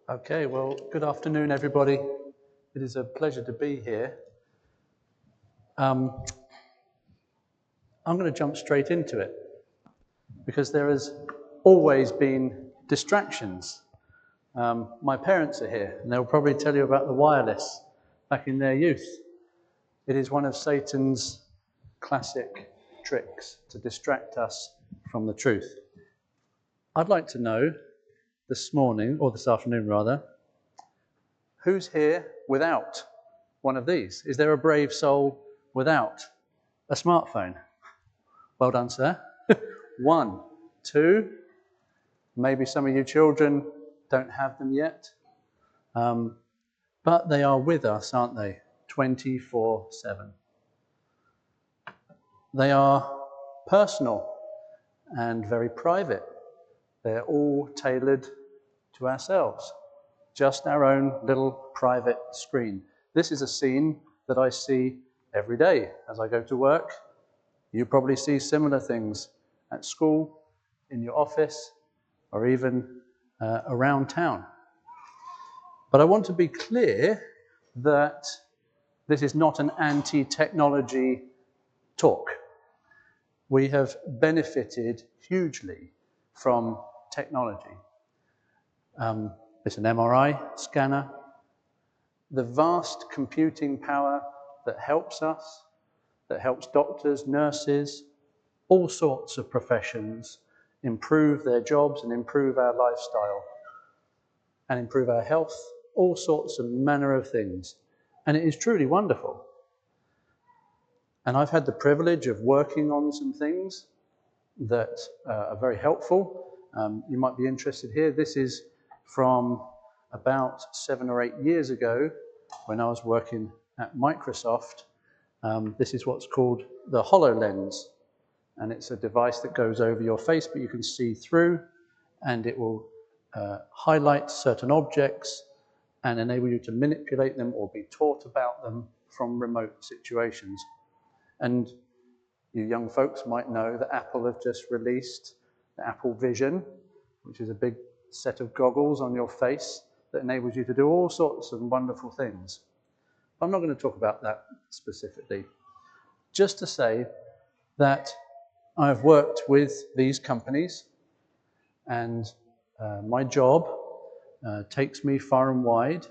Okay, well, good afternoon, everybody. It is a pleasure to be here. I'm going to jump straight into it because there has always been distractions. My parents are here, and they'll probably tell you about the wireless back in their youth. It is one of Satan's classic tricks to distract us from the truth. I'd like to know this morning, or this afternoon rather, who's here without one of these? Is there a brave soul without a smartphone? Well done, sir. 1, 2, maybe some of you children don't have them yet, but they are with us, aren't they? 24/7. They are personal and very private. They're all tailored to ourselves, just our own little private screen. This is a scene that I see every day as I go to work. You probably see similar things at school, in your office, or even around town. But I want to be clear that this is not an anti-technology talk. We have benefited hugely from technology. It's an MRI scanner, the vast computing power that helps us, that helps doctors, nurses, all sorts of professions improve their jobs and improve our lifestyle and improve our health, all sorts of manner of things. And it is truly wonderful. And I've had the privilege of working on some things that are very helpful. You might be interested here. This is from about 7 or 8 years ago when I was working at Microsoft. This is what's called the HoloLens. And it's a device that goes over your face, but you can see through, and it will highlight certain objects and enable you to manipulate them or be taught about them from remote situations. And you young folks might know that Apple have just released the Apple Vision, which is a big set of goggles on your face that enables you to do all sorts of wonderful things. I'm not going to talk about that specifically. Just to say that I've worked with these companies, and my job takes me far and wide,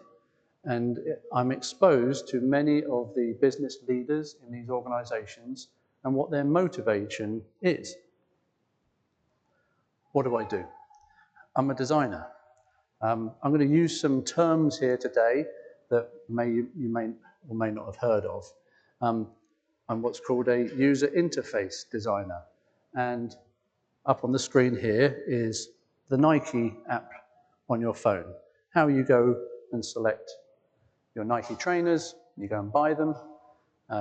and I'm exposed to many of the business leaders in these organizations and what their motivation is. What do? I'm a designer. I'm going to use some terms here today that you may or may not have heard of. I'm what's called a user interface designer. And up on the screen here is the Nike app on your phone. How you go and select your Nike trainers, you go and buy them.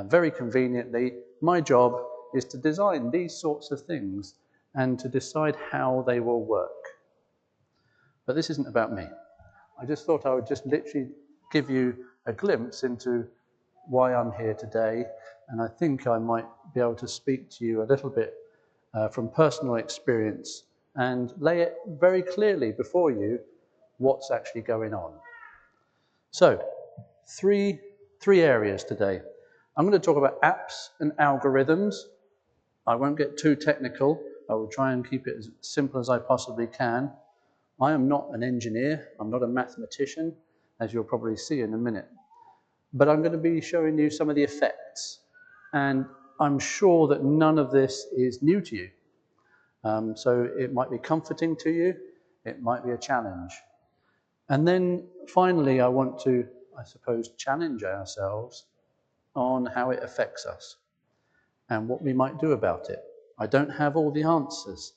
Very conveniently, my job is to design these sorts of things and to decide how they will work. But this isn't about me. I just thought I would just literally give you a glimpse into why I'm here today, and I think I might be able to speak to you a little bit from personal experience and lay it very clearly before you what's actually going on. So, three areas today. I'm going to talk about apps and algorithms. I won't get too technical. I will try and keep it as simple as I possibly can. I am not an engineer. I'm not a mathematician, as you'll probably see in a minute. But I'm going to be showing you some of the effects. And I'm sure that none of this is new to you. So it might be comforting to you. It might be a challenge. And then finally, I want to, I suppose, challenge ourselves on how it affects us and what we might do about it. I don't have all the answers.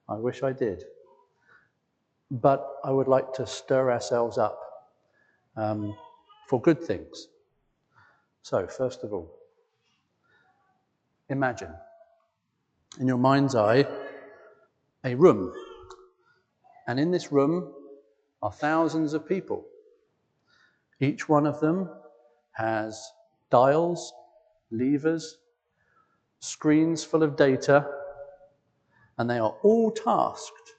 I wish I did. But I would like to stir ourselves up for good things. So, first of all, imagine in your mind's eye a room. And in this room are thousands of people. Each one of them has dials, levers, screens full of data, and they are all tasked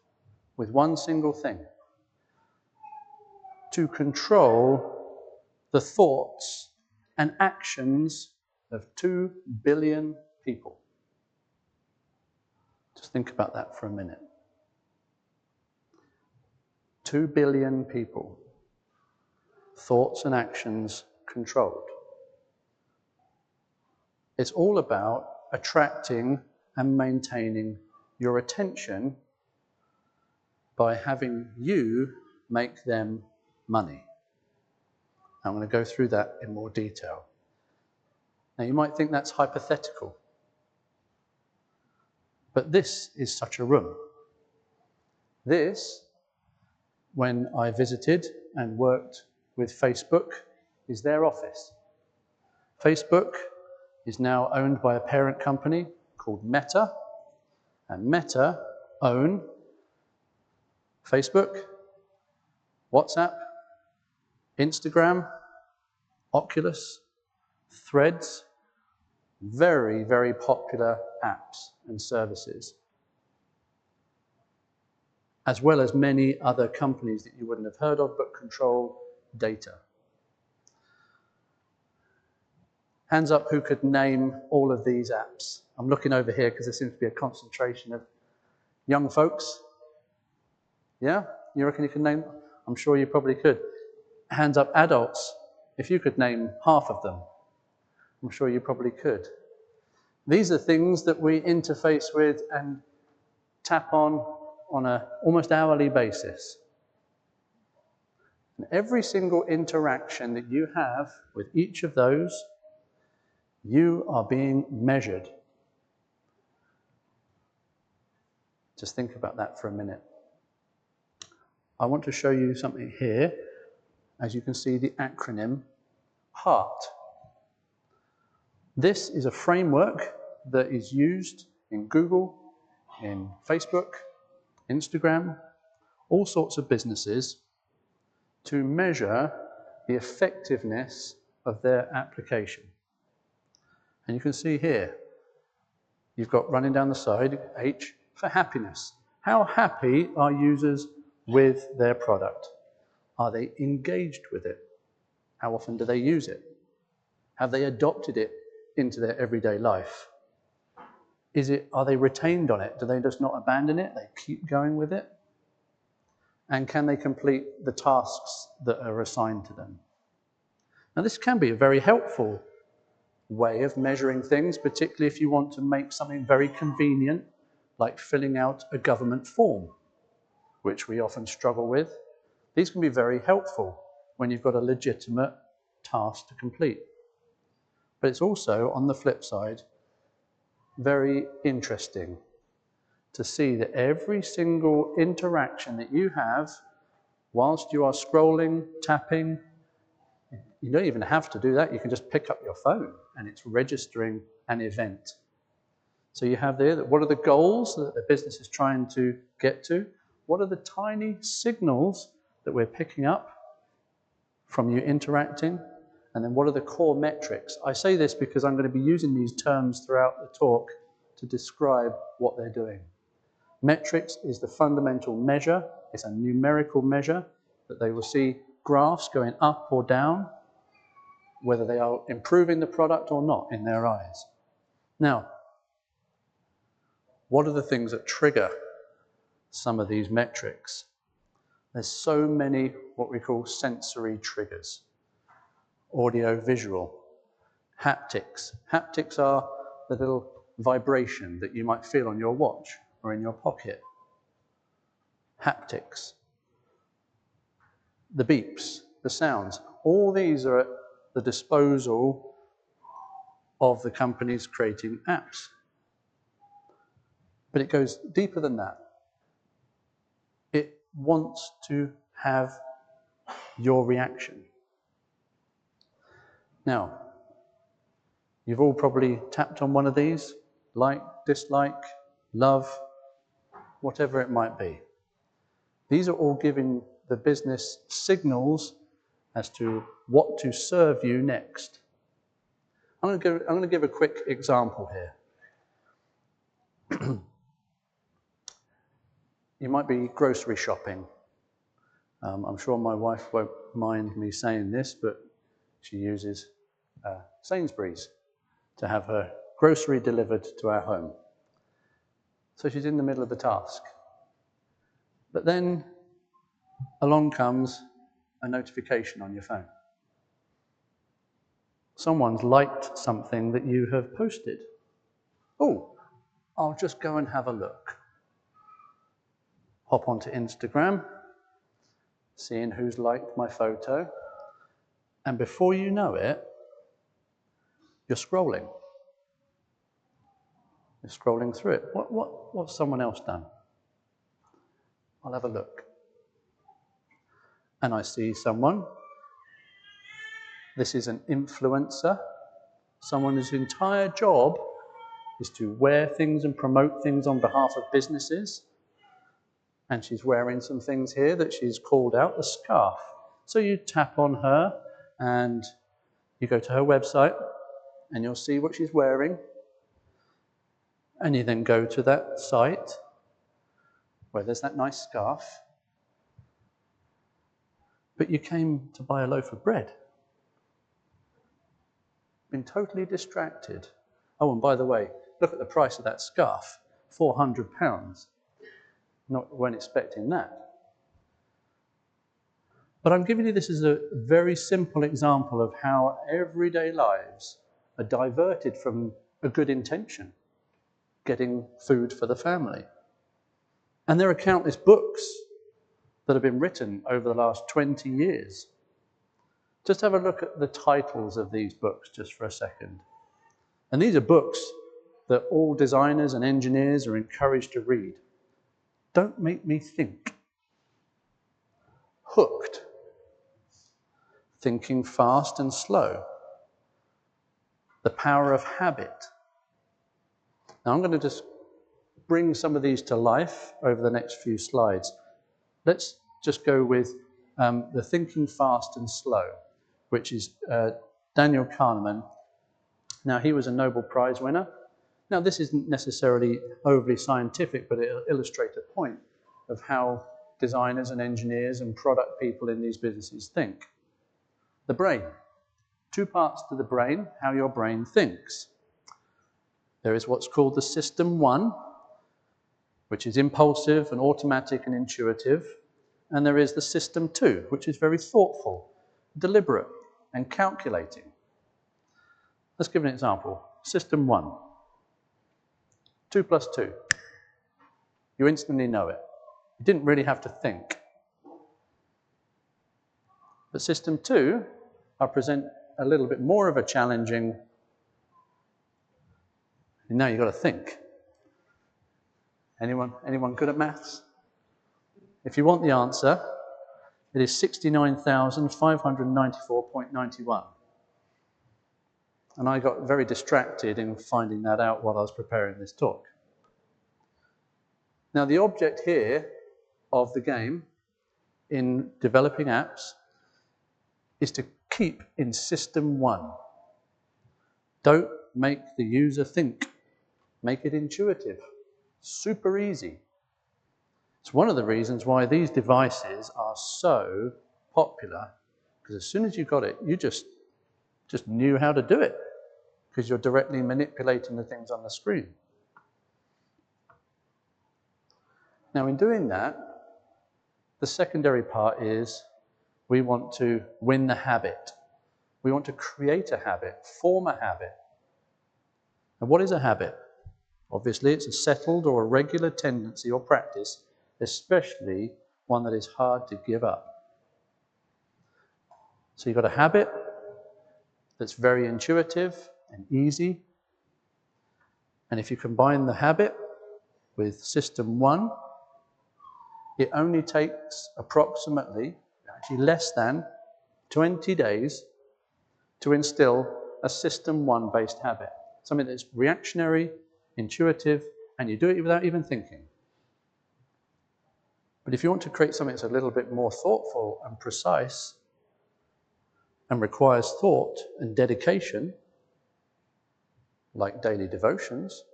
with one single thing: to control the thoughts and actions of 2 billion people. Just think about that for a minute. 2 billion people, thoughts and actions controlled. It's all about attracting and maintaining your attention by having you make them money. I'm going to go through that in more detail. Now, you might think that's hypothetical, but this is such a room. This, when I visited and worked with Facebook, is their office. Facebook is now owned by a parent company called Meta, and Meta own Facebook, WhatsApp, Instagram, Oculus, Threads, very, very popular apps and services, as well as many other companies that you wouldn't have heard of but control data. Hands up who could name all of these apps. I'm looking over here because there seems to be a concentration of young folks. Yeah? You reckon you can name? I'm sure you probably could. Hands up adults, if you could name half of them. I'm sure you probably could. These are things that we interface with and tap on an almost hourly basis. And every single interaction that you have with each of those, you are being measured. Just think about that for a minute. I want to show you something here. As you can see, the acronym HEART. This is a framework that is used in Google, in Facebook, Instagram, all sorts of businesses to measure the effectiveness of their application. And you can see here, you've got running down the side, H for happiness. How happy are users with their product? Are they engaged with it? How often do they use it? Have they adopted it into their everyday life? Are they retained on it? Do they just not abandon it? They keep going with it? And can they complete the tasks that are assigned to them? Now, this can be a very helpful way of measuring things, particularly if you want to make something very convenient, like filling out a government form, which we often struggle with. These can be very helpful when you've got a legitimate task to complete. But it's also, on the flip side, very interesting to see that every single interaction that you have whilst you are scrolling, tapping, you don't even have to do that. You can just pick up your phone and it's registering an event. So you have there that what are the goals that the business is trying to get to? What are the tiny signals that we're picking up from you interacting? And then what are the core metrics? I say this because I'm going to be using these terms throughout the talk to describe what they're doing. Metrics is the fundamental measure. It's a numerical measure that they will see graphs going up or down, whether they are improving the product or not in their eyes. Now, what are the things that trigger some of these metrics? There's so many what we call sensory triggers. Audio, visual, haptics. Haptics are the little vibration that you might feel on your watch or in your pocket. Haptics. The beeps, the sounds. All these are at the disposal of the companies creating apps. But it goes deeper than that. It wants to have your reaction. Now, you've all probably tapped on one of these, like, dislike, love, whatever it might be. These are all giving the business signals as to what to serve you next. I'm going to give a quick example here. You might be grocery shopping. I'm sure my wife won't mind me saying this, but she uses Sainsbury's to have her grocery delivered to our home. So she's in the middle of the task. But then along comes a notification on your phone. Someone's liked something that you have posted. Oh, I'll just go and have a look. Hop onto Instagram, seeing who's liked my photo, and before you know it, you're scrolling. You're scrolling through it. What's someone else done? I'll have a look. And I see someone. This is an influencer. Someone whose entire job is to wear things and promote things on behalf of businesses. And she's wearing some things here that she's called out a scarf. So you tap on her and you go to her website and you'll see what she's wearing. And you then go to that site where there's that nice scarf. But you came to buy a loaf of bread. Been totally distracted. Oh, and by the way, look at the price of that scarf, £400. Weren't expecting that. But I'm giving you this as a very simple example of how everyday lives are diverted from a good intention, getting food for the family. And there are countless books that have been written over the last 20 years. Just have a look at the titles of these books just for a second. And these are books that all designers and engineers are encouraged to read. Don't Make Me Think. Hooked. Thinking Fast and Slow. The Power of Habit. Now I'm going to just bring some of these to life over the next few slides. Let's just go with the Thinking Fast and Slow, which is Daniel Kahneman. Now, he was a Nobel Prize winner. Now, this isn't necessarily overly scientific, but it'll illustrate a point of how designers and engineers and product people in these businesses think. The brain. 2 parts to the brain, how your brain thinks. There is what's called the System 1, which is impulsive and automatic and intuitive. And there is the System 2, which is very thoughtful, deliberate, and calculating. Let's give an example. System 1. 2 plus 2. You instantly know it. You didn't really have to think. But System 2, I'll present a little bit more of a challenging. Now you've got to think. Anyone good at maths? If you want the answer, it is 69,594.91. And I got very distracted in finding that out while I was preparing this talk. Now, the object here of the game in developing apps is to keep in System 1. Don't make the user think. Make it intuitive. Super easy. It's one of the reasons why these devices are so popular, because as soon as you got it, you just knew how to do it, because you're directly manipulating the things on the screen. Now, in doing that, the secondary part is we want to win the habit. We want to create a habit, form a habit. And what is a habit? Obviously, it's a settled or a regular tendency or practice, especially one that is hard to give up. So you've got a habit that's very intuitive and easy. And if you combine the habit with System 1, it only takes approximately, actually less than, 20 days to instill a System 1 based habit. Something that's reactionary, intuitive, and you do it without even thinking. But if you want to create something that's a little bit more thoughtful and precise and requires thought and dedication, like daily devotions,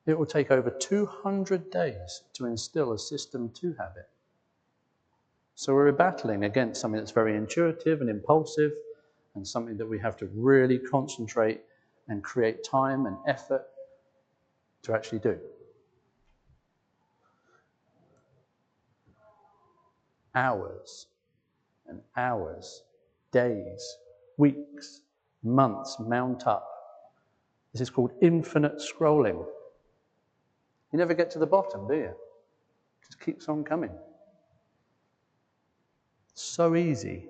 it will take over 200 days to instill a System 2 habit. So we're battling against something that's very intuitive and impulsive, and something that we have to really concentrate and create time and effort to actually do. Hours and hours, days, weeks, months mount up. This is called infinite scrolling. You never get to the bottom, do you? It just keeps on coming. So easy.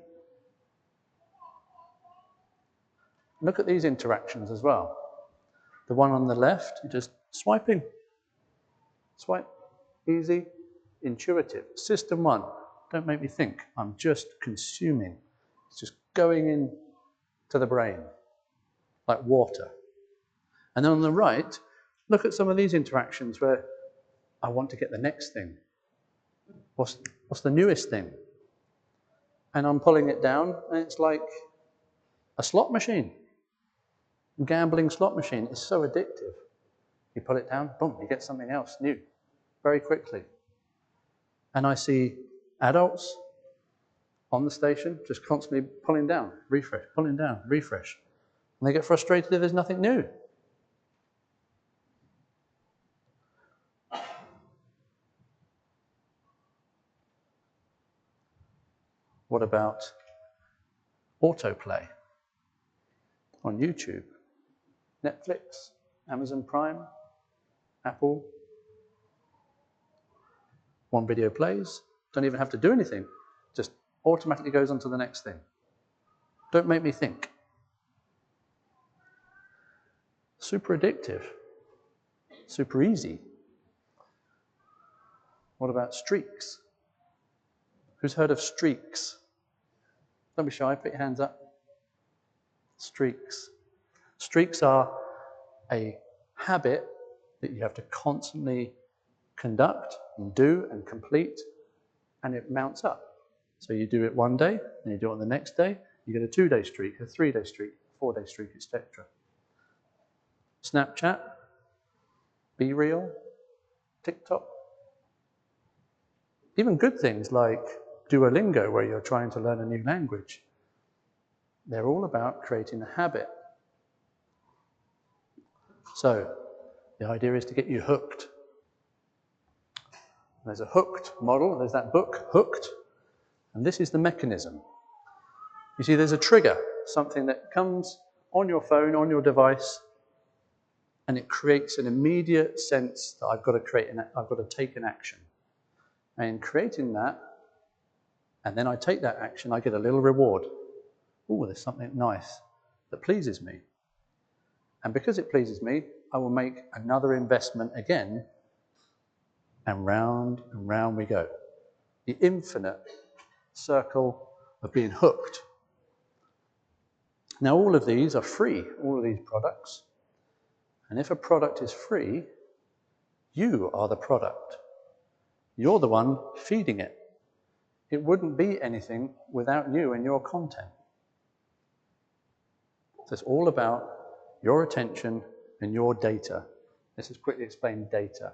Look at these interactions as well. The one on the left, you're just swiping. Swipe. Easy, intuitive. System one, don't make me think. I'm just consuming. It's just going in to the brain, like water. And then on the right, look at some of these interactions where I want to get the next thing. What's the newest thing? And I'm pulling it down, and it's like a slot machine. A gambling slot machine is so addictive. You pull it down, boom, you get something else new very quickly. And I see adults on the station just constantly pulling down, refresh, pulling down, refresh. And they get frustrated if there's nothing new. What about autoplay on YouTube, Netflix, Amazon Prime, Apple? One video plays, don't even have to do anything, just automatically goes on to the next thing. Don't make me think. Super addictive, super easy. What about streaks? Who's heard of streaks? Don't be shy, put your hands up. Streaks. Streaks are a habit that you have to constantly conduct and do and complete, and it mounts up. So you do it one day, and you do it on the next day, you get a 2-day streak, a 3-day streak, a 4-day streak, etc. Snapchat, Be Real, TikTok. Even good things like Duolingo, where you're trying to learn a new language. They're all about creating a habit. So the idea is to get you hooked. There's a hooked model, there's that book, Hooked, and this is the mechanism. You see, there's a trigger, something that comes on your phone, on your device, and it creates an immediate sense that I've got to take an action. And in creating that, and then I take that action, I get a little reward. Oh, there's something nice that pleases me. And because it pleases me, I will make another investment again, and round we go. The infinite circle of being hooked. Now, all of these are free, all of these products. And if a product is free, you are the product. You're the one feeding it. It wouldn't be anything without you and your content. So it's all about your attention and your data. Let's just quickly explain data.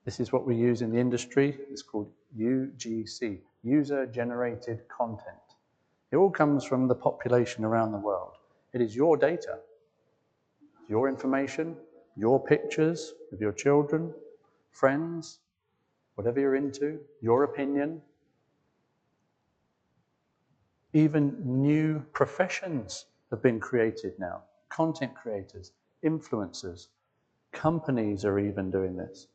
This is what we use in the industry. It's called UGC, user-generated content. It all comes from the population around the world. It is your data, your information, your pictures of your children, friends, whatever you're into, your opinion. Even new professions have been created now. Content creators, influencers, companies are even doing this.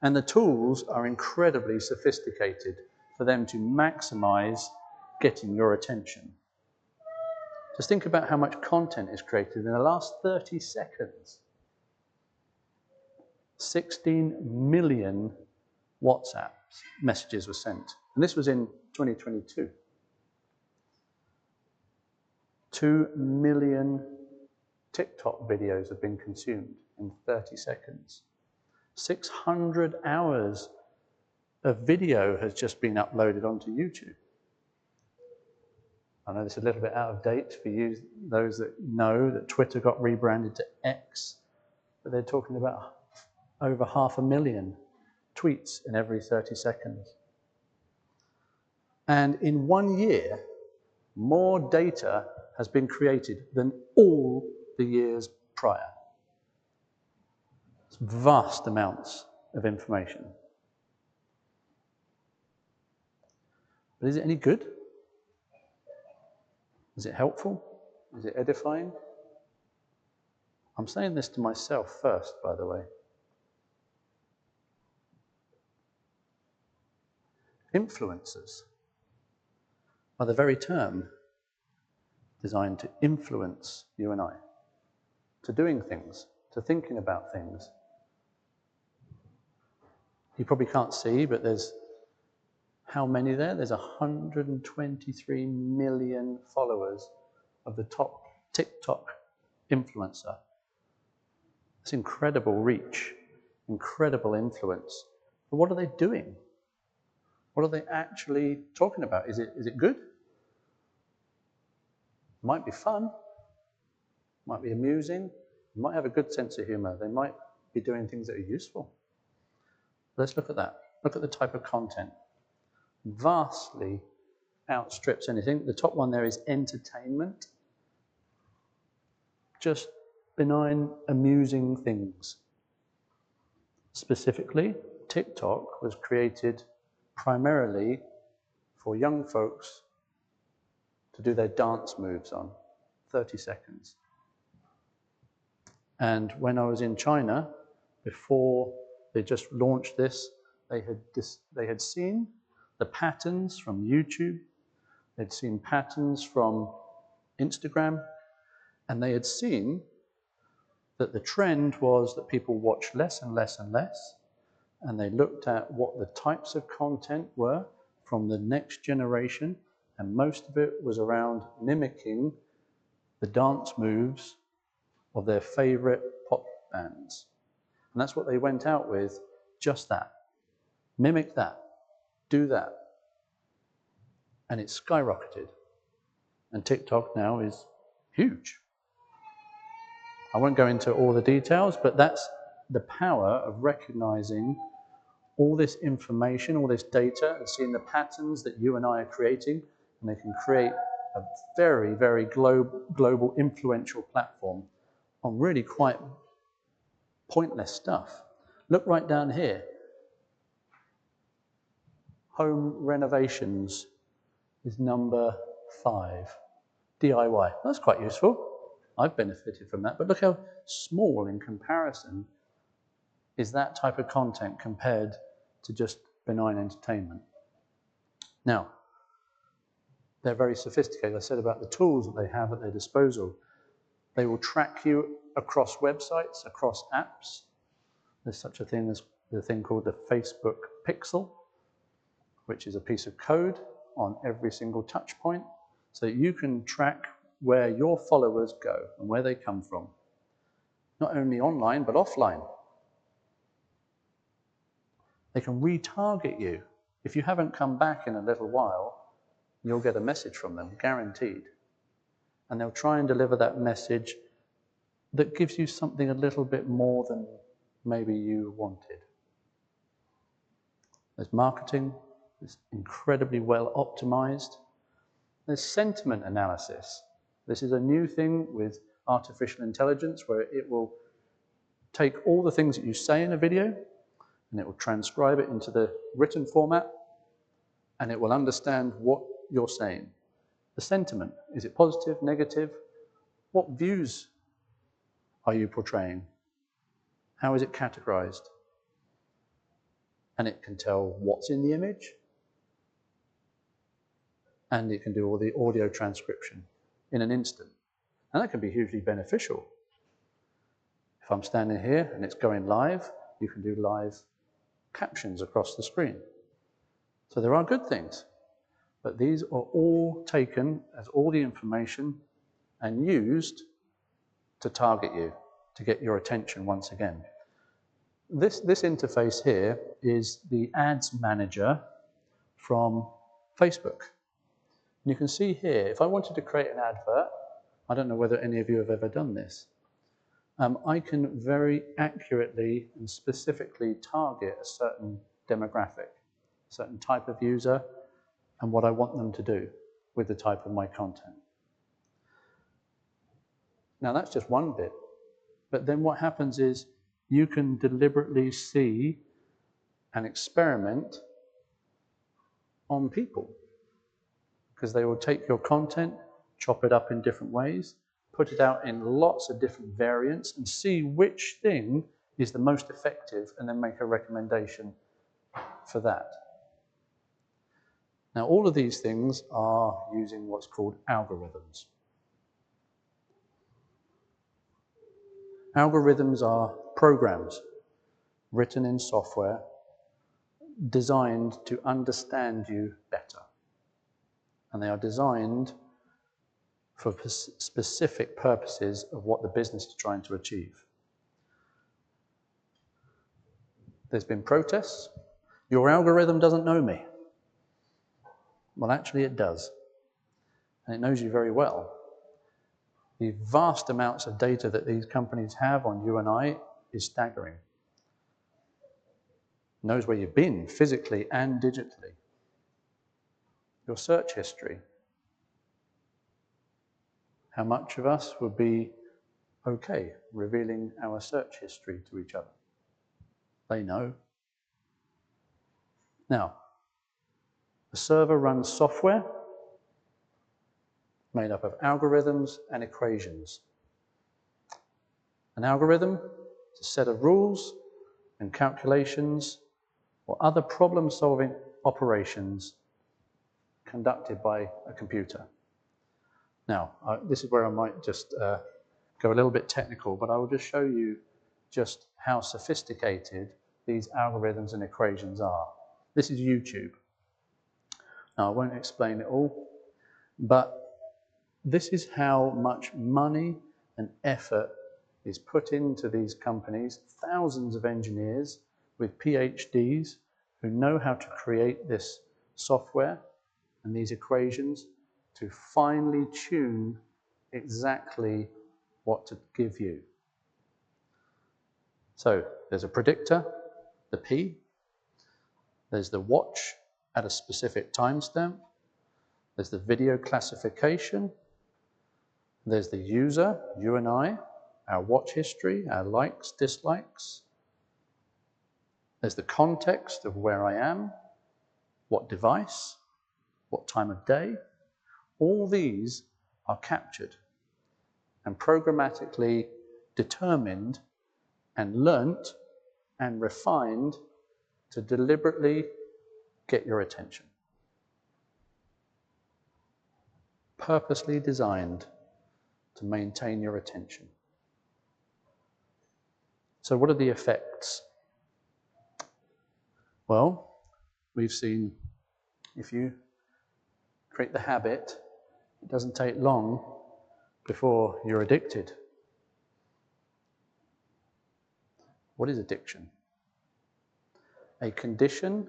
And the tools are incredibly sophisticated for them to maximize getting your attention. Just think about how much content is created in the last 30 seconds. 16 million WhatsApp messages were sent. And this was in 2022. 2 million TikTok videos have been consumed in 30 seconds. 600 hours of video has just been uploaded onto YouTube. I know this is a little bit out of date for you, those that know that Twitter got rebranded to X, but they're talking about over 500,000 tweets in every 30 seconds. And in 1 year, more data has been created than all the years prior. It's vast amounts of information. But is it any good? Is it helpful? Is it edifying? I'm saying this to myself first, by the way. Influencers are the very term designed to influence you and I, to doing things, to thinking about things. You probably can't see, but there's how many there? There's 123 million followers of the top TikTok influencer. It's incredible reach, incredible influence. But what are they doing? What are they actually talking about? Is it good? It might be fun, might be amusing, might have a good sense of humor. They might be doing things that are useful. Let's look at that. Look at the type of content. Vastly outstrips anything. The top one there is entertainment. Just benign, amusing things. Specifically, TikTok was created primarily for young folks to do their dance moves on, 30 seconds. And when I was in China, before they just launched this, they had seen the patterns from YouTube, they'd seen patterns from Instagram, and they had seen that the trend was that people watched less and less and less, and they looked at what the types of content were from the next generation, and most of it was around mimicking the dance moves of their favorite pop bands. And that's what they went out with, just that. Mimic that, do that. And it skyrocketed. And TikTok now is huge. I won't go into all the details, but that's the power of recognizing all this information, all this data, and seeing the patterns that you and I are creating, and they can create a very, very global influential platform on really quite pointless stuff. Look right down here. Home renovations is number 5. DIY. That's quite useful. I've benefited from that. But look how small in comparison is that type of content compared to just benign entertainment. Now, they're very sophisticated. I said about the tools that they have at their disposal. They will track you across websites, across apps. There's such a thing as the thing called the Facebook Pixel, which is a piece of code on every single touch point, so that you can track where your followers go and where they come from. Not only online, but offline. They can retarget you. If you haven't come back in a little while, you'll get a message from them, guaranteed. And they'll try and deliver that message that gives you something a little bit more than maybe you wanted. There's marketing, it's incredibly well optimized. There's sentiment analysis. This is a new thing with artificial intelligence where it will take all the things that you say in a video and it will transcribe it into the written format and it will understand what you're saying. The sentiment, is it positive, negative? What views are you portraying? How is it categorized? And it can tell what's in the image, and it can do all the audio transcription in an instant. And that can be hugely beneficial. If I'm standing here and it's going live, you can do live captions across the screen. So there are good things, but these are all taken as all the information and used to target you, to get your attention once again. This interface here is the ads manager from Facebook. And you can see here, if I wanted to create an advert, I don't know whether any of you have ever done this, I can very accurately and specifically target a certain demographic, a certain type of user and what I want them to do with the type of my content. Now that's just one bit, but then what happens is you can deliberately see and experiment on people, because they will take your content, chop it up in different ways, put it out in lots of different variants and see which thing is the most effective and then make a recommendation for that. Now all of these things are using what's called algorithms. Algorithms are programs written in software designed to understand you better. And they are designed for specific purposes of what the business is trying to achieve. There's been protests. Your algorithm doesn't know me. Well, actually it does. And it knows you very well. The vast amounts of data that these companies have on you and I is staggering. It knows where you've been physically and digitally. Your search history. How much of us would be okay revealing our search history to each other? They know. Now, a server runs software made up of algorithms and equations. An algorithm is a set of rules and calculations or other problem-solving operations conducted by a computer. Now, this is where I might just go a little bit technical, but I will just show you just how sophisticated these algorithms and equations are. This is YouTube. Now, I won't explain it all, but this is how much money and effort is put into these companies, thousands of engineers with PhDs who know how to create this software and these equations to finely tune exactly what to give you. So there's a predictor, the P, there's the watch at a specific timestamp, there's the video classification, there's the user, you and I, our watch history, our likes, dislikes. There's the context of where I am, what device, what time of day. All these are captured and programmatically determined and learnt and refined to deliberately get your attention. Purposely designed to maintain your attention. So what are the effects? Well, we've seen if you create the habit, it doesn't take long before you're addicted. What is addiction? A condition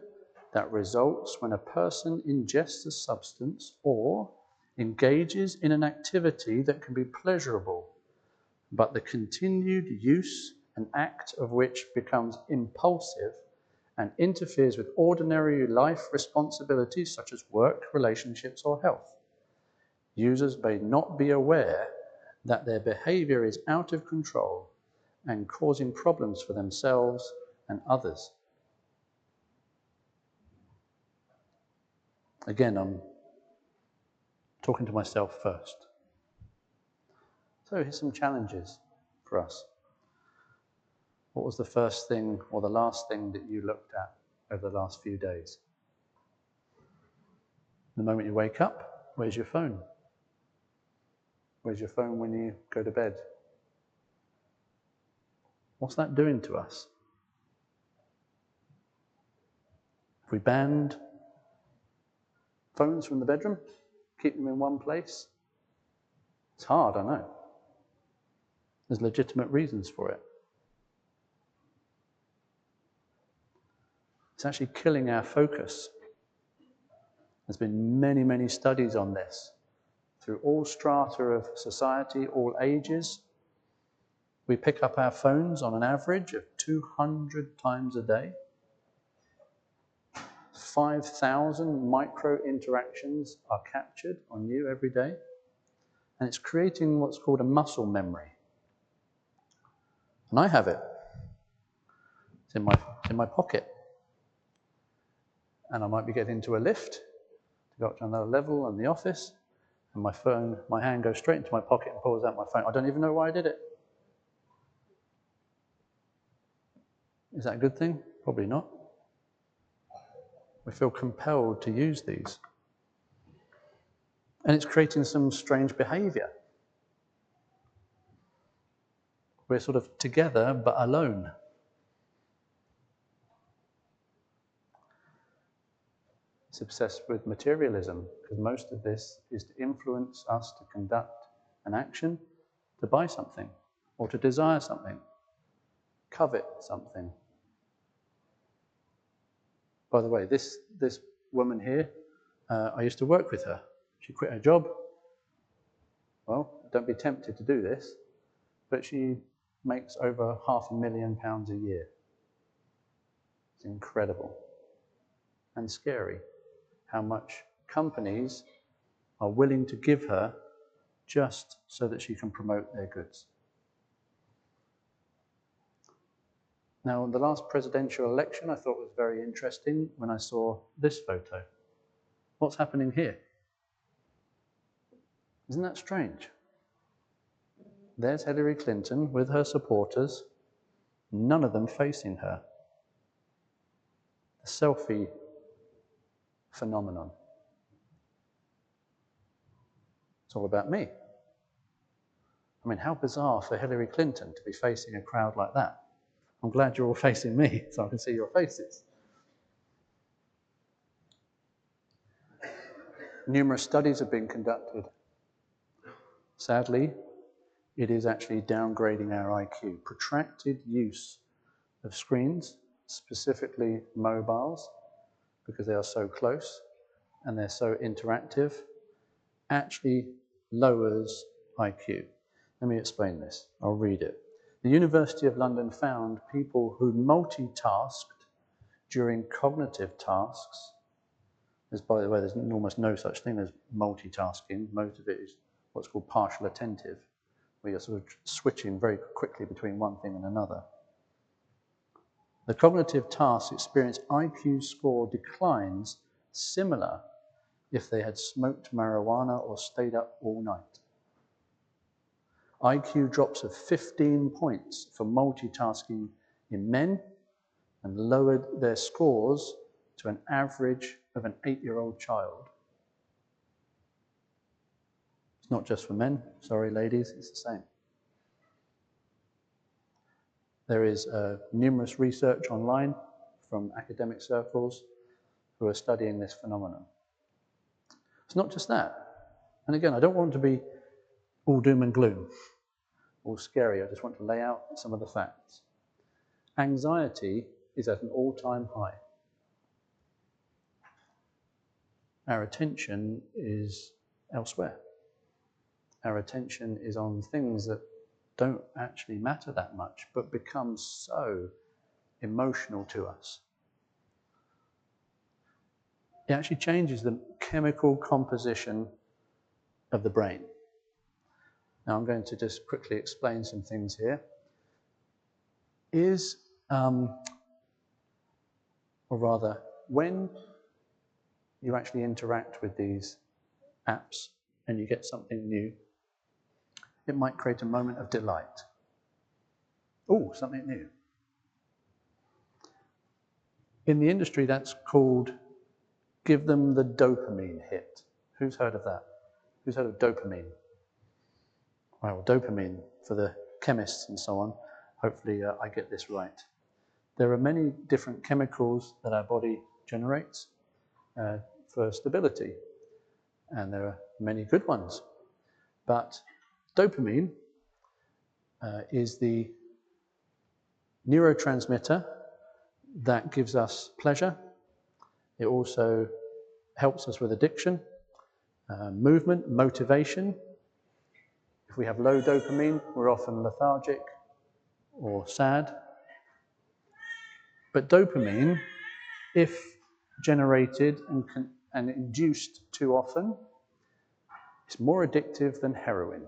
that results when a person ingests a substance or engages in an activity that can be pleasurable, but the continued use and act of which becomes impulsive and interferes with ordinary life responsibilities such as work, relationships, or health. Users may not be aware that their behavior is out of control and causing problems for themselves and others. Again, I'm talking to myself first. So here's some challenges for us. What was the first thing or the last thing that you looked at over the last few days? The moment you wake up, where's your phone? Where's your phone when you go to bed? What's that doing to us? If we banned phones from the bedroom, keep them in one place, it's hard, I know. There's legitimate reasons for it. It's actually killing our focus. There's been many, many studies on this. Through all strata of society, all ages, we pick up our phones on an average of 200 times a day. 5,000 micro interactions are captured on you every day, and it's creating what's called a muscle memory. And I have it. It's in my pocket. And I might be getting into a lift to go up to another level in the office, and my hand goes straight into my pocket and pulls out my phone. I don't even know why I did it. Is that a good thing? Probably not. We feel compelled to use these. And it's creating some strange behavior. We're sort of together but alone. It's obsessed with materialism, because most of this is to influence us to conduct an action, to buy something, or to desire something, covet something. By the way, this woman here, I used to work with her. She quit her job. Well, don't be tempted to do this, but she makes over £500,000 a year. It's incredible and scary how much companies are willing to give her just so that she can promote their goods. Now, the last presidential election I thought was very interesting when I saw this photo. What's happening here? Isn't that strange? There's Hillary Clinton with her supporters, none of them facing her. The selfie phenomenon. It's all about me. I mean, how bizarre for Hillary Clinton to be facing a crowd like that. I'm glad you're all facing me so I can see your faces. Numerous studies have been conducted. Sadly, it is actually downgrading our IQ. Protracted use of screens, specifically mobiles, because they are so close and they're so interactive, actually lowers IQ. Let me explain this. I'll read it. The University of London found people who multitasked during cognitive tasks. By the way, there's almost no such thing as multitasking. Most of it is what's called partial attentive, where you're sort of switching very quickly between one thing and another. The cognitive tasks experience IQ score declines similar if they had smoked marijuana or stayed up all night. IQ drops of 15 points for multitasking in men and lowered their scores to an average of an 8-year-old child. It's not just for men, sorry ladies, it's the same. There is numerous research online from academic circles who are studying this phenomenon. It's not just that. And again, I don't want to be all doom and gloom, all scary. I just want to lay out some of the facts. Anxiety is at an all-time high. Our attention is elsewhere. Our attention is on things that don't actually matter that much, but become so emotional to us. It actually changes the chemical composition of the brain. Now I'm going to just quickly explain some things here. When you actually interact with these apps and you get something new, it might create a moment of delight. Oh, something new. In the industry, that's called give them the dopamine hit. Who's heard of that? Who's heard of dopamine? Well, dopamine, for the chemists and so on, hopefully I get this right. There are many different chemicals that our body generates for stability, and there are many good ones. But dopamine is the neurotransmitter that gives us pleasure. It also helps us with addiction, movement, motivation. If we have low dopamine, we're often lethargic or sad. But dopamine, if generated and induced too often, it's more addictive than heroin.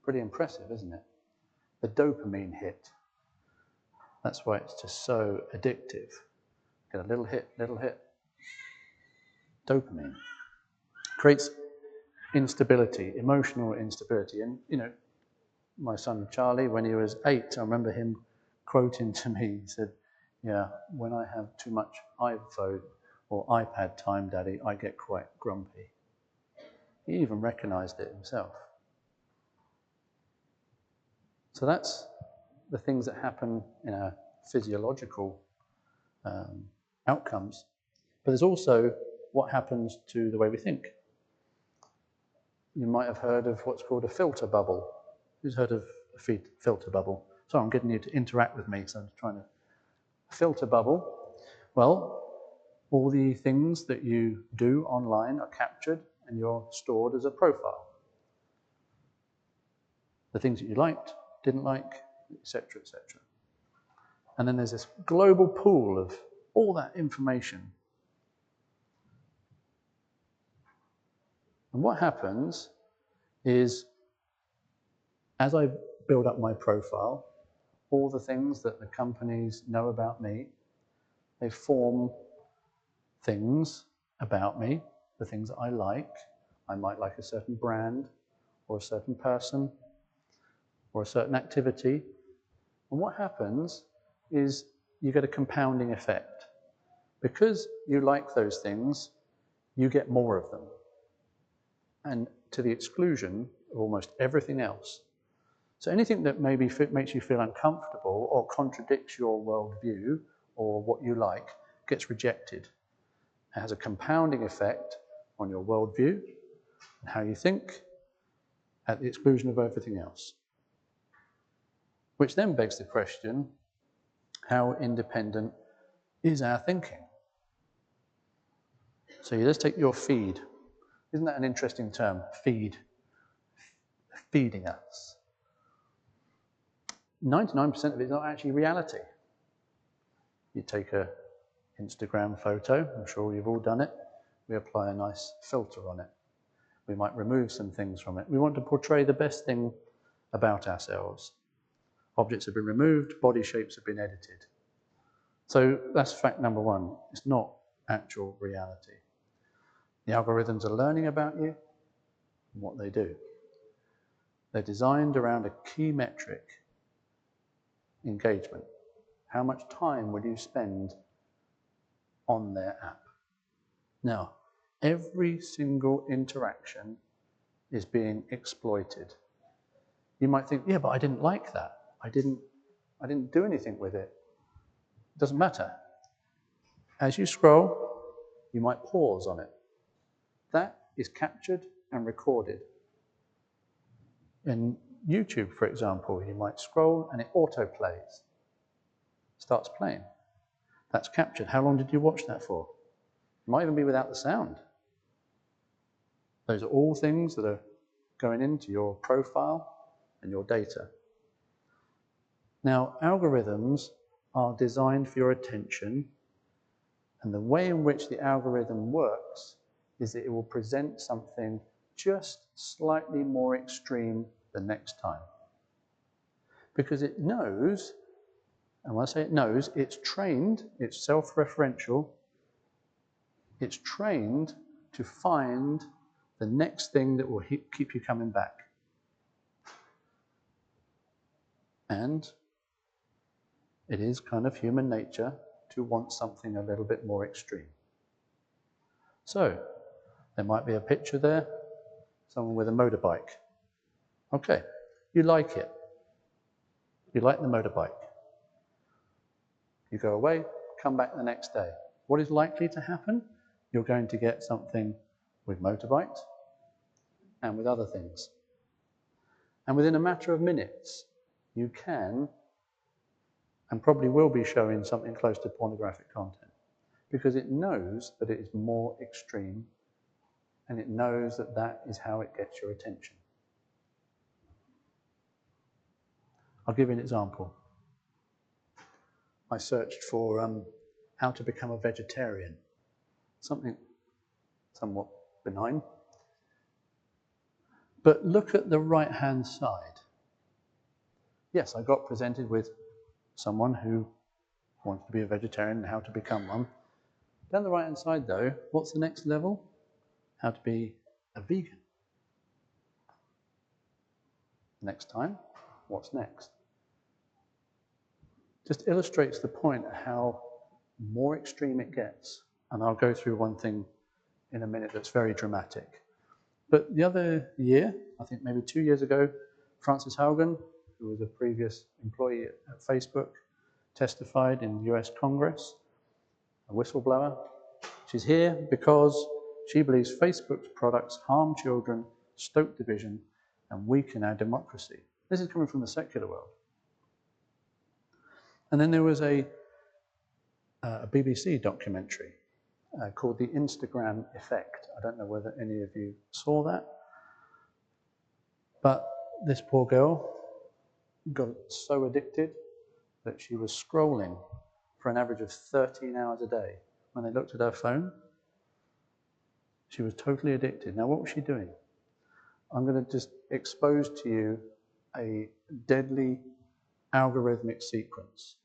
Pretty impressive, isn't it? The dopamine hit. That's why it's just so addictive. Get a little hit, little hit. Dopamine creates instability, emotional instability. And, you know, my son Charlie, when he was 8, I remember him quoting to me, he said, yeah, when I have too much iPhone or iPad time, Daddy, I get quite grumpy. He even recognized it himself. So that's the things that happen in our physiological outcomes. But there's also what happens to the way we think. You might have heard of what's called a filter bubble. Who's heard of a filter bubble? Sorry, I'm getting you to interact with me, so I'm trying to... A filter bubble, well, all the things that you do online are captured and you're stored as a profile. The things that you liked, didn't like, etc., etc. And then there's this global pool of all that information. And what happens is, as I build up my profile, all the things that the companies know about me, they form things about me, the things that I like. I might like a certain brand, or a certain person, or a certain activity. And what happens is you get a compounding effect. Because you like those things, you get more of them. And to the exclusion of almost everything else. So anything that maybe makes you feel uncomfortable or contradicts your worldview or what you like gets rejected. It has a compounding effect on your worldview and how you think at the exclusion of everything else. Which then begs the question, how independent is our thinking? So you just take your feed. Isn't that an interesting term? Feed. Feeding us. 99% of it is not actually reality. You take an Instagram photo, I'm sure you've all done it. We apply a nice filter on it. We might remove some things from it. We want to portray the best thing about ourselves. Objects have been removed, body shapes have been edited. So that's fact number one. It's not actual reality. The algorithms are learning about you and what they do. They're designed around a key metric, engagement. How much time will you spend on their app? Now, every single interaction is being exploited. You might think, yeah, but I didn't like that. I didn't do anything with it. It doesn't matter. As you scroll, you might pause on it. That is captured and recorded. In YouTube, for example, you might scroll and it autoplays. Starts playing. That's captured. How long did you watch that for? It might even be without the sound. Those are all things that are going into your profile and your data. Now, algorithms are designed for your attention, and the way in which the algorithm works is that it will present something just slightly more extreme the next time. Because it knows, and when I say it knows, it's trained, it's self-referential, it's trained to find the next thing that will keep you coming back. And it is kind of human nature to want something a little bit more extreme. So, there might be a picture there, someone with a motorbike. Okay, you like it. You like the motorbike. You go away, come back the next day. What is likely to happen? You're going to get something with motorbikes and with other things. And within a matter of minutes, you can and probably will be showing something close to pornographic content because it knows that it is more extreme and it knows that that is how it gets your attention. I'll give you an example. I searched for how to become a vegetarian, something somewhat benign. But look at the right-hand side. Yes, I got presented with someone who wanted to be a vegetarian and how to become one. Down the right-hand side, though, what's the next level? How to be a vegan. Next time, what's next? Just illustrates the point of how more extreme it gets. And I'll go through one thing in a minute that's very dramatic. But the other year, I think maybe 2 years ago, Frances Haugen, who was a previous employee at Facebook, testified in the US Congress, a whistleblower. She's here because she believes Facebook's products harm children, stoke division, and weaken our democracy. This is coming from the secular world. And then there was a BBC documentary called The Instagram Effect. I don't know whether any of you saw that, but this poor girl got so addicted that she was scrolling for an average of 13 hours a day. When they looked at her phone, she was totally addicted. Now, what was she doing? I'm going to just expose to you a deadly algorithmic sequence.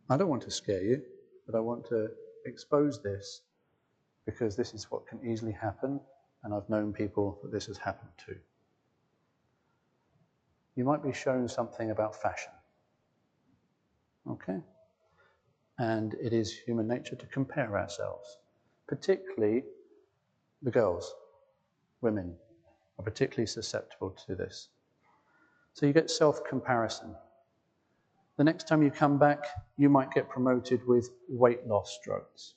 I don't want to scare you, but I want to expose this because this is what can easily happen, and I've known people that this has happened to. You might be shown something about fashion, okay? And it is human nature to compare ourselves, particularly the girls, women are particularly susceptible to this. So you get self-comparison. The next time you come back, you might get promoted with weight loss drugs.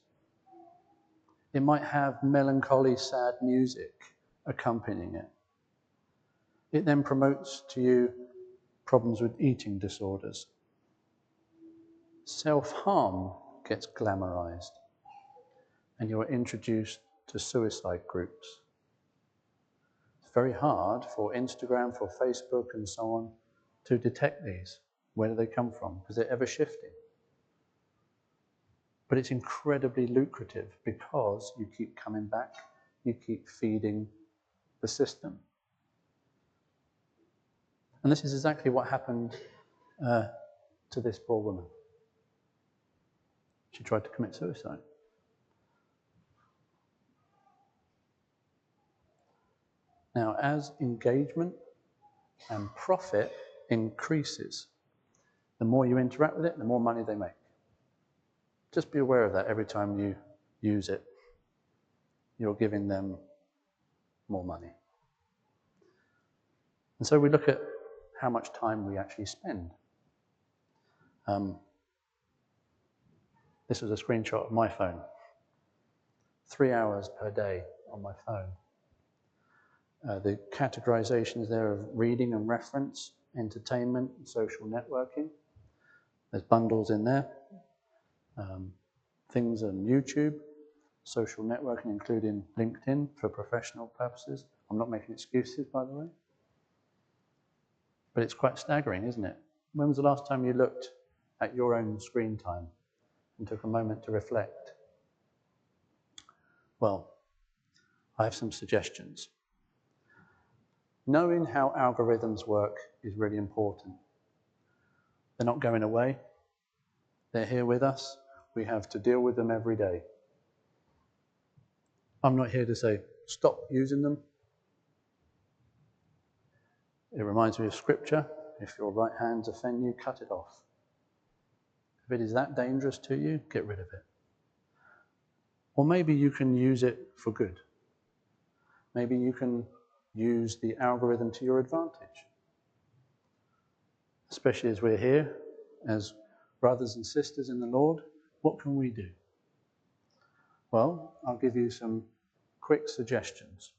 It might have melancholy, sad music accompanying it. It then promotes to you problems with eating disorders. Self-harm gets glamorized, and you're introduced to suicide groups. It's very hard for Instagram, for Facebook, and so on to detect these. Where do they come from? Because they're ever shifting. But it's incredibly lucrative because you keep coming back, you keep feeding the system. And this is exactly what happened to this poor woman. She tried to commit suicide. Now, as engagement and profit increases, the more you interact with it, the more money they make. Just be aware of that every time you use it. You're giving them more money. And so we look at how much time we actually spend. This was a screenshot of my phone. 3 hours per day on my phone. The categorizations there of reading and reference, entertainment, social networking. There's bundles in there. Things on YouTube, social networking, including LinkedIn for professional purposes. I'm not making excuses, by the way. But it's quite staggering, isn't it? When was the last time you looked at your own screen time and took a moment to reflect? Well, I have some suggestions. Knowing how algorithms work is really important. They're not going away. They're here with us. We have to deal with them every day. I'm not here to say, stop using them. It reminds me of scripture. If your right hands offend you, cut it off. If it is that dangerous to you, get rid of it. Or maybe you can use it for good. Maybe you can use the algorithm to your advantage. Especially as we're here, as brothers and sisters in the Lord, what can we do? Well, I'll give you some quick suggestions.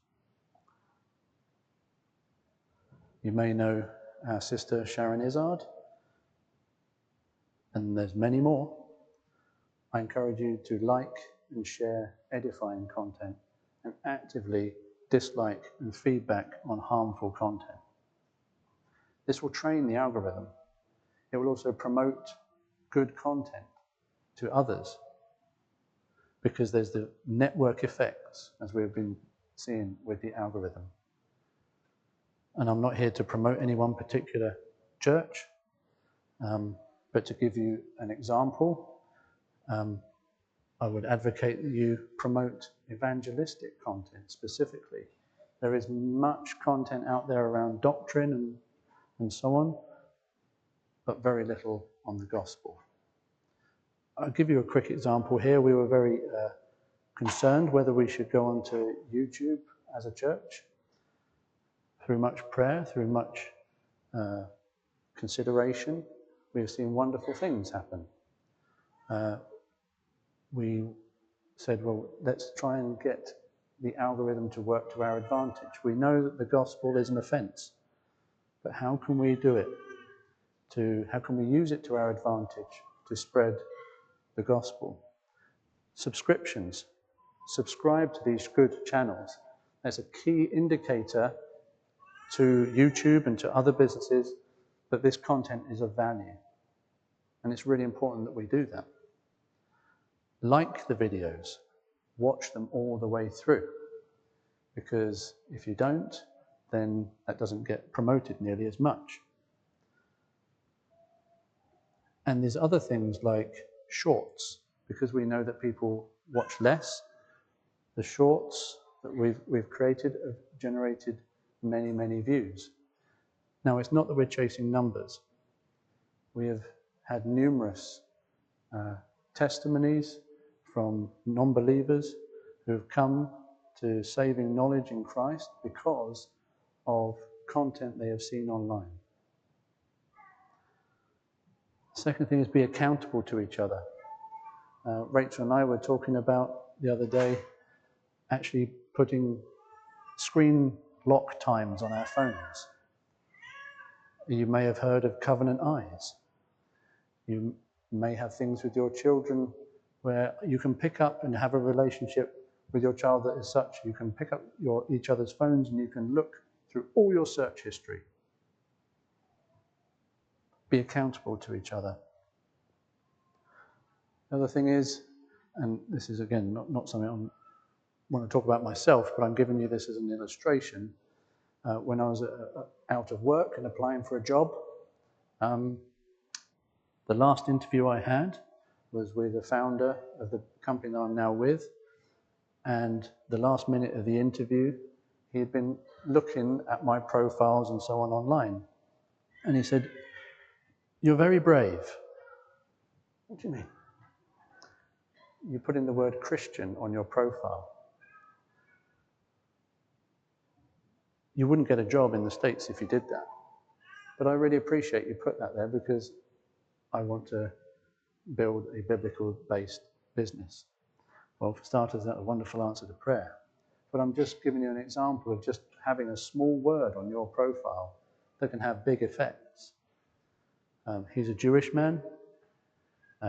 You may know our sister Sharon Izzard, and there's many more. I encourage you to like and share edifying content and actively dislike and feedback on harmful content. This will train the algorithm. it will also promote good content to others, because there's the network effects, as we've been seeing with the algorithm. And I'm not here to promote any one particular church, but to give you an example, I would advocate that you promote evangelistic content specifically. There is much content out there around doctrine and so on, but very little on the gospel. I'll give you a quick example here. We were very concerned whether we should go onto YouTube as a church. Through much prayer, through much consideration, we have seen wonderful things happen. We said, well, let's try and get the algorithm to work to our advantage. We know that the gospel is an offense, but how can we do it? How can we use it to our advantage to spread the gospel? Subscriptions. Subscribe to these good channels. That's a key indicator to YouTube and to other businesses that this content is of value. And it's really important that we do that. Like the videos. Watch them all the way through. Because if you don't, then that doesn't get promoted nearly as much. And there's other things like shorts, because we know that people watch less. The shorts that we've created have generated many, many views. Now, it's not that we're chasing numbers. We have had numerous testimonies from non-believers who have come to saving knowledge in Christ because of content they have seen online. The second thing is be accountable to each other. Rachel and I were talking about the other day actually putting screen lock times on our phones. You may have heard of covenant eyes. You may have things with your children where you can pick up and have a relationship with your child that is such. You can pick up each other's phones and you can look through all your search history. Be accountable to each other. The other thing is, and this is again not something I want to talk about myself, but I'm giving you this as an illustration. When I was out of work and applying for a job, the last interview I had was with the founder of the company that I'm now with, and the last minute of the interview, he had been looking at my profiles and so on online, and he said, "You're very brave." What do you mean? You put in the word Christian on your profile. You wouldn't get a job in the States if you did that. But I really appreciate you put that there because I want to build a biblical-based business. Well, for starters, that's a wonderful answer to prayer. But I'm just giving you an example of just having a small word on your profile that can have big effects. He's a Jewish man.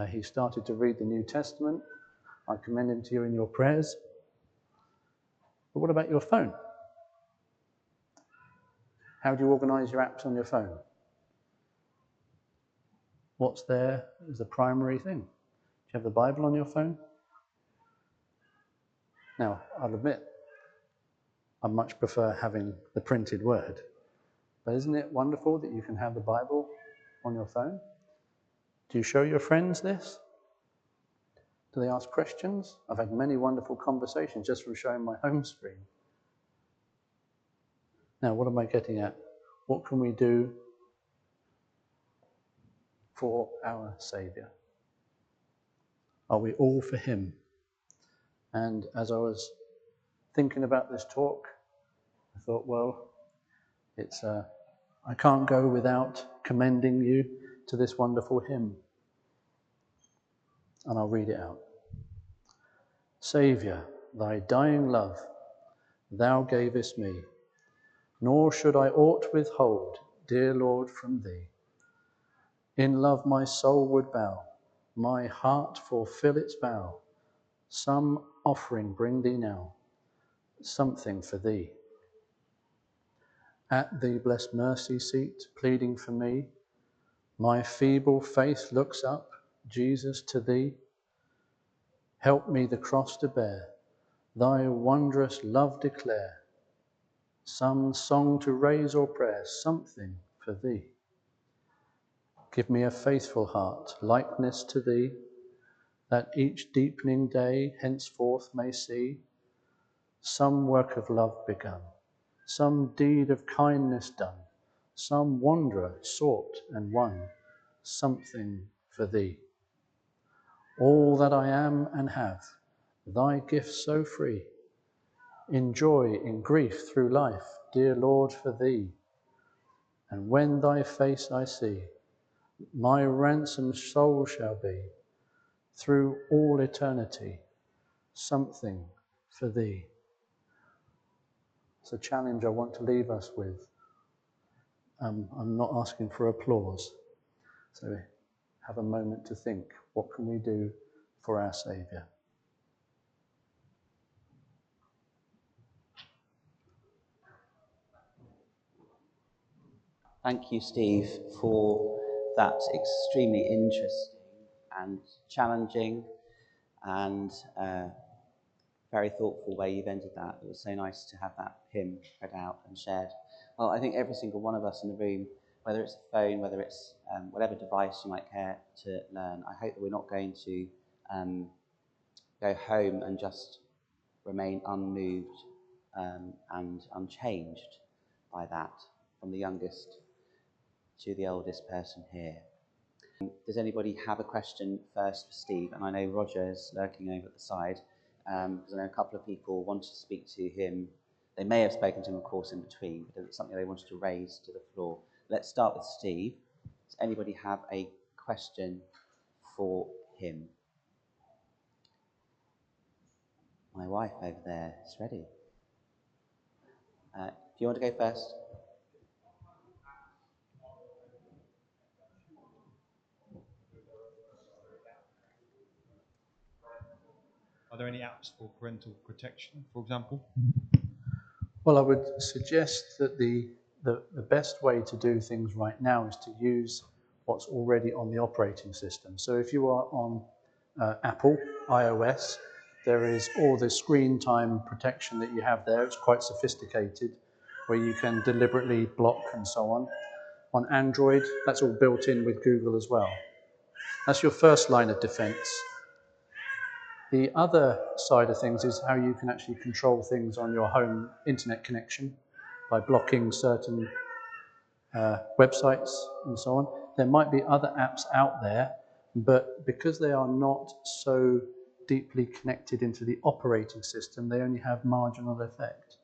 He started to read the New Testament. I commend him to you in your prayers. But what about your phone? How do you organize your apps on your phone? What's there is the primary thing. Do you have the Bible on your phone? Now, I'll admit, I much prefer having the printed word. But isn't it wonderful that you can have the Bible on your phone? Do you show your friends this? Do they ask questions? I've had many wonderful conversations just from showing my home screen. Now, what am I getting at? What can we do for our Saviour? Are we all for him? And as I was thinking about this talk, I thought, well, I can't go without commending you to this wonderful hymn. And I'll read it out. Saviour, thy dying love thou gavest me, nor should I aught withhold, dear Lord, from thee. In love my soul would bow, my heart fulfill its vow. Some offering bring thee now, something for thee. At thee blessed mercy seat, pleading for me, My feeble faith looks up, Jesus, to thee. Help me the cross to bear, thy wondrous love declare. Some song to raise or prayer, something for thee. Give me a faithful heart, likeness to thee, that each deepening day henceforth may see some work of love begun, some deed of kindness done, some wanderer sought and won, something for thee. All that I am and have, thy gift so free, in joy, in grief, through life, dear Lord, for thee. And when thy face I see, my ransomed soul shall be, through all eternity, something for thee. It's a challenge I want to leave us with. I'm not asking for applause. So have a moment to think, what can we do for our Saviour? Thank you, Steve, for that extremely interesting and challenging and very thoughtful way you've ended that. It was so nice to have that hymn read out and shared. Well, I think every single one of us in the room, whether it's a phone, whether it's whatever device you might care to learn, I hope that we're not going to go home and just remain unmoved and unchanged by that, from the youngest to the oldest person here. Does anybody have a question first for Steve? And I know Roger is lurking over at the side, because I know a couple of people wanted to speak to him. They may have spoken to him, of course, in between, but it's something they wanted to raise to the floor. Let's start with Steve. Does anybody have a question for him? My wife over there is ready. Do you want to go first? Are there any apps for parental protection, for example? Well, I would suggest that the best way to do things right now is to use what's already on the operating system. So if you are on Apple, iOS, there is all the screen time protection that you have there. It's quite sophisticated, where you can deliberately block and so on. On Android, that's all built in with Google as well. That's your first line of defense. The other side of things is how you can actually control things on your home internet connection by blocking certain websites and so on. There might be other apps out there, but because they are not so deeply connected into the operating system, they only have marginal effect.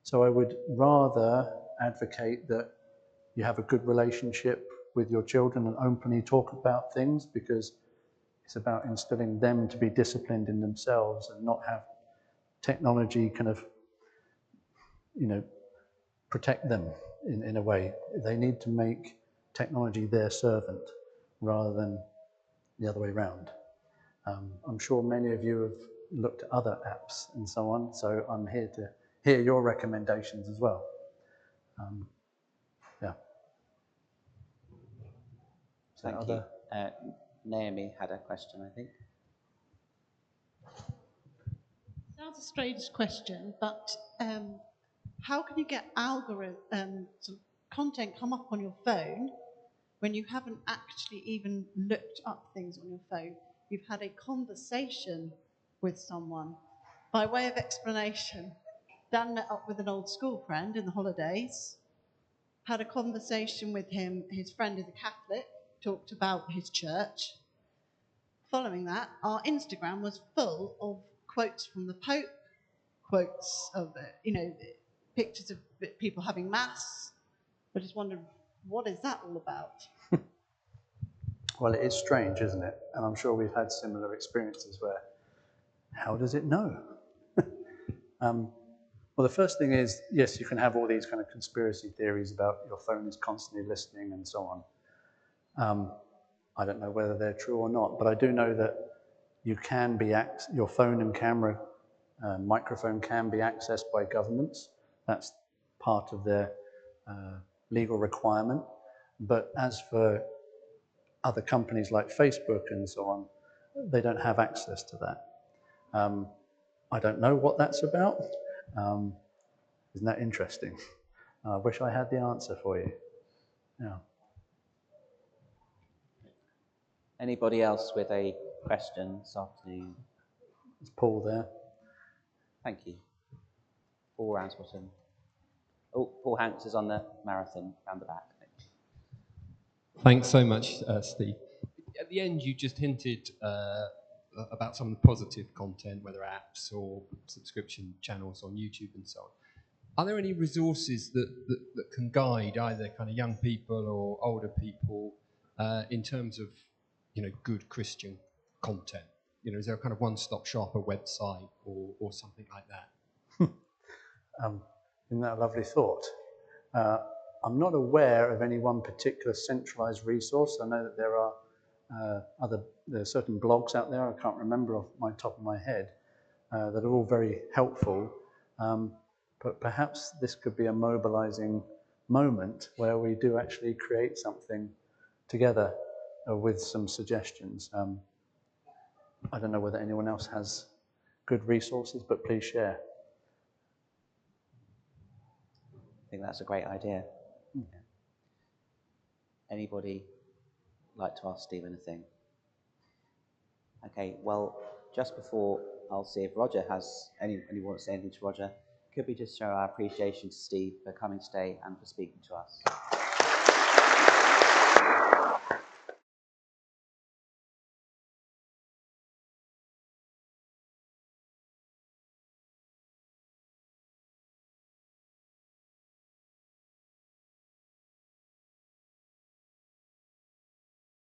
So I would rather advocate that you have a good relationship with your children and openly talk about things, because it's about instilling them to be disciplined in themselves and not have technology kind of, protect them in a way. They need to make technology their servant rather than the other way around. I'm sure many of you have looked at other apps and so on, so I'm here to hear your recommendations as well. Yeah. Thank you. Naomi had a question, I think. Sounds a strange question, but how can you get algorithm sort of content come up on your phone when you haven't actually even looked up things on your phone? You've had a conversation with someone. By way of explanation, Dan met up with an old school friend in the holidays, had a conversation with him. His friend is a Catholic, talked about his church. Following that, our Instagram was full of quotes from the Pope, quotes of, pictures of people having mass. I just wondered, what is that all about? Well, it is strange, isn't it? And I'm sure we've had similar experiences where, how does it know? Well, the first thing is, yes, you can have all these kind of conspiracy theories about your phone is constantly listening and so on. I don't know whether they're true or not, but I do know that you can be your phone and camera, microphone can be accessed by governments. That's part of their legal requirement. But as for other companies like Facebook and so on, they don't have access to that. I don't know what that's about. Isn't that interesting? I wish I had the answer for you. Yeah. Anybody else with a question this afternoon? Is Paul there? Thank you. Paul Ramsbottom. Oh, Paul Hanks is on the marathon round the back. Thanks so much, Steve. At the end, you just hinted about some of the positive content, whether apps or subscription channels on YouTube and so on. Are there any resources that can guide either kind of young people or older people in terms of, good Christian content? Is there a kind of one-stop shop, a website, or something like that? Isn't that a lovely thought? I'm not aware of any one particular centralized resource. I know that there are there are certain blogs out there, I can't remember off my top of my head, that are all very helpful. But perhaps this could be a mobilizing moment where we do actually create something together with some suggestions. I don't know whether anyone else has good resources, but please share. I think that's a great idea. Yeah. Anybody like to ask Steve anything? Okay, well, just before I'll see if Roger has anyone wants to say anything to Roger, could we just show our appreciation to Steve for coming today and for speaking to us?